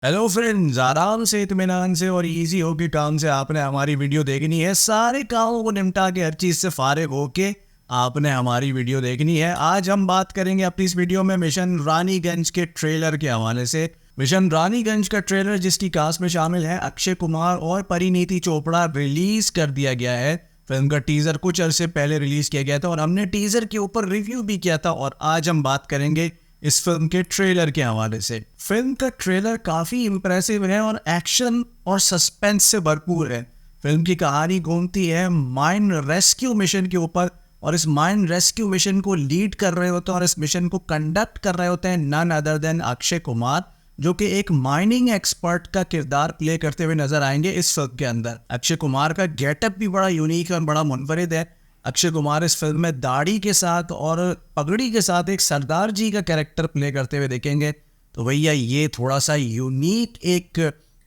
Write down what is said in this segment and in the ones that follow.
Hello friends, आराम से इत्मीनान से और इजी होके काम से आपने हमारी वीडियो देखनी है। सारे कामों को निपटा के हर चीज़ से फारिग होके आपने हमारी वीडियो देखनी है। आज हम बात करेंगे अपनी इस वीडियो में मिशन रानीगंज के ट्रेलर के हवाले से। मिशन रानीगंज का ट्रेलर जिसकी कास्ट में शामिल है अक्षय कुमार और परिणीति चोपड़ा, रिलीज कर दिया गया है। फिल्म का टीजर कुछ अरसे पहले रिलीज किया गया था और हमने टीजर के ऊपर रिव्यू भी किया था और आज हम बात करेंगे इस फिल्म के ट्रेलर के हवाले से। फिल्म का ट्रेलर काफ़ी इम्प्रेसिव है और एक्शन और सस्पेंस से भरपूर है। फिल्म की कहानी घूमती है माइन रेस्क्यू मिशन के ऊपर और इस माइन रेस्क्यू मिशन को लीड कर रहे होते हैं और इस मिशन को कंडक्ट कर रहे होते हैं none other than Akshay Kumar, जो कि एक माइनिंग एक्सपर्ट का किरदार प्ले करते हुए नजर आएंगे इस फिल्म के अंदर। अक्षय कुमार का गेटअप भी बड़ा यूनिक है और बड़ा मुनफरिद है। अक्षय कुमार इस फिल्म में दाढ़ी के साथ और पगड़ी के साथ एक सरदार जी का कैरेक्टर प्ले करते हुए देखेंगे। तो भैया ये थोड़ा सा यूनिक एक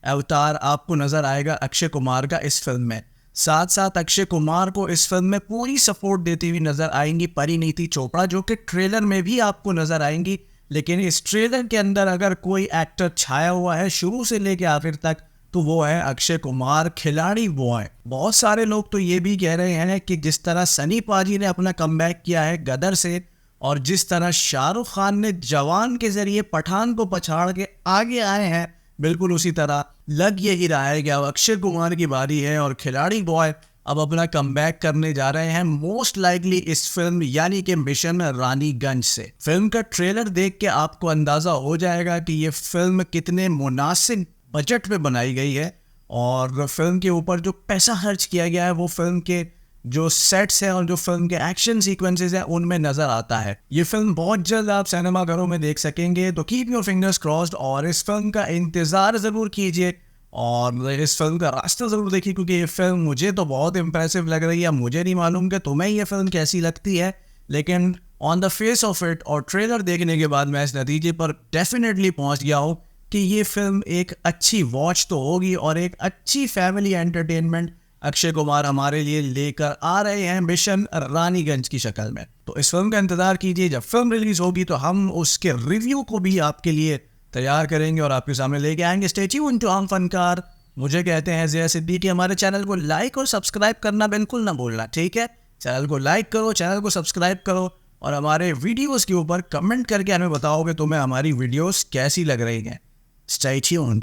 अवतार आपको नजर आएगा अक्षय कुमार का इस फिल्म में। साथ साथ अक्षय कुमार को इस फिल्म में पूरी सपोर्ट देती हुई नजर आएंगी परिणीति चोपड़ा, जो कि ट्रेलर में भी आपको नजर आएंगी। लेकिन इस ट्रेलर के अंदर अगर कोई एक्टर छाया हुआ है शुरू से लेकर आखिर तक तो वो है अक्षय कुमार, खिलाड़ी वो है। बहुत सारे लोग तो ये भी कह रहे हैं कि जिस तरह सनी पाजी ने अपना कमबैक किया है गदर से और जिस तरह शाहरुख खान ने जवान के जरिए पठान को पछाड़ के आगे आए हैं, बिल्कुल उसी तरह लग यही रहा है कि अब अक्षय कुमार की बारी है और खिलाड़ी बॉय अब अपना कमबैक करने जा रहे हैं मोस्ट लाइकली इस फिल्म यानी कि मिशन रानीगंज से। फिल्म का ट्रेलर देख के आपको अंदाजा हो जाएगा कि ये फिल्म कितने मुनासिब बजट में बनाई गई है और फिल्म के ऊपर जो पैसा खर्च किया गया है वो फिल्म के जो सेट्स हैं और जो फिल्म के एक्शन सीक्वेंसेस हैं उनमें नजर आता है। ये फिल्म बहुत जल्द आप सिनेमाघरों में देख सकेंगे, तो कीप योर फिंगर्स क्रॉस्ड और इस फिल्म का इंतज़ार ज़रूर कीजिए और इस फिल्म का रास्ता ज़रूर देखिए, क्योंकि ये फिल्म मुझे तो बहुत इंप्रेसिव लग रही है। मुझे नहीं मालूम कि तुम्हें ये फिल्म कैसी लगती है, लेकिन on the face of it और ट्रेलर देखने के बाद मैं इस नतीजे पर डेफिनेटली पहुँच गया हूँ कि ये फिल्म एक अच्छी वॉच तो होगी और एक अच्छी फैमिली एंटरटेनमेंट अक्षय कुमार हमारे लिए लेकर आ रहे हैं मिशन रानीगंज की शक्ल में। तो इस फिल्म का इंतजार कीजिए, जब फिल्म रिलीज होगी तो हम उसके रिव्यू को भी आपके लिए तैयार करेंगे और आपके सामने लेके आएंगे। स्टे ट्यून्ड टू हम फनकार। मुझे कहते हैं ज़िया सिद्दीकी। हमारे चैनल को लाइक और सब्सक्राइब करना बिल्कुल ना भूलना, ठीक है? चैनल को लाइक करो, चैनल को सब्सक्राइब करो और हमारे वीडियोज़ के ऊपर कमेंट करके हमें बताओ कि तुम्हें हमारी वीडियोज़ कैसी लग रही हैं। Stay tuned.